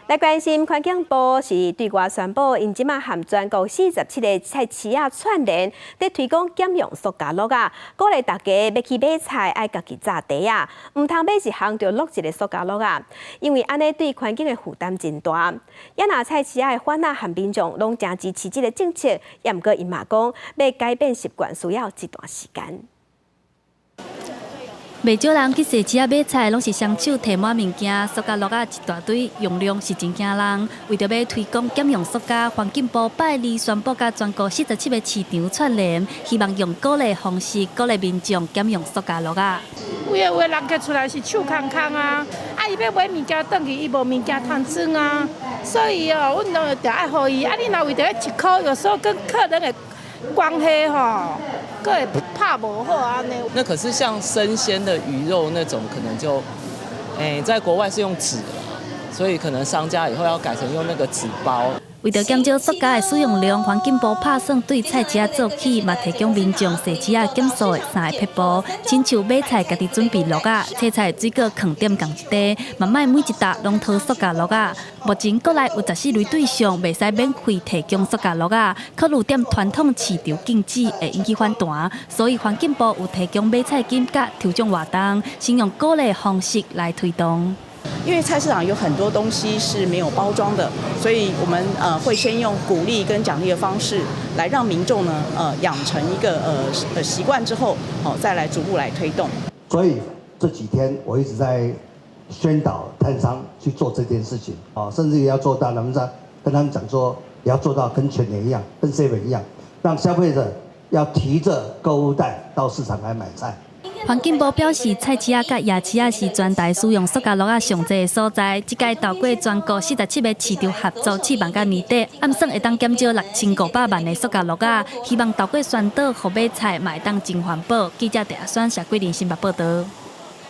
来关心环境部是对外宣布，因即马含全国47个菜市仔串联，在推广减用塑胶袋啊，鼓励大家要去买菜爱家己炸地啊，唔通买一项就落一个塑胶袋啊，因为安尼对环境的负担真大。也那菜市仔的贩仔和民众拢真支持这个政策，也毋过因嘛讲要改变习惯需要一段时间。 袂少人去市市仔买菜，拢是双手提满物件，塑胶袋一大堆，用量是真惊人。为着要推广减用塑胶，环境部拜二宣布，甲全国47个市场串联，希望用鼓励方式鼓励民众减用塑胶袋。有的人摕出来是手空空啊，伊要买物件转去，伊无物件通装啊，所以哦，阮就爱互伊。你若为着1箍，有时候跟客人的关系吼。 个会怕无好安尼。那可是像生鲜的鱼肉那种，可能就，在国外是用纸啦，所以可能商家以后要改成用那个纸包。为着减少塑胶的使用量，环境部拍算对菜市仔做起，嘛提供民众市市仔减塑的3个撇步，亲像买菜家己准备落啊，切菜水果放点共一袋，嘛莫每一沓拢套塑胶落啊。目前国内有14类对象袂使免费提供塑胶落啊，考虑点传统市场禁止会引起反弹，所以环境部有提供买菜金甲抽奖活动，先用鼓励方式来推动。 因为菜市场有很多东西是没有包装的，所以我们会先用鼓励跟奖励的方式来让民众呢养成一个习惯之后，再来逐步来推动。所以这几天我一直在宣导摊商去做这件事情啊，甚至也要做到跟他们讲说，也要做到跟全联一样，跟 7-Eleven 一样，让消费者要提着购物袋到市场来买菜。 环境部表示，菜市仔甲夜市仔是全台使用塑胶袋上济的所在。这届透过全国47个市场合作，期望到年底，暗算会当减少6500万的塑胶袋。希望透过宣导，互买菜嘛会当真环保。记者陈阿选、谢桂林新北报道。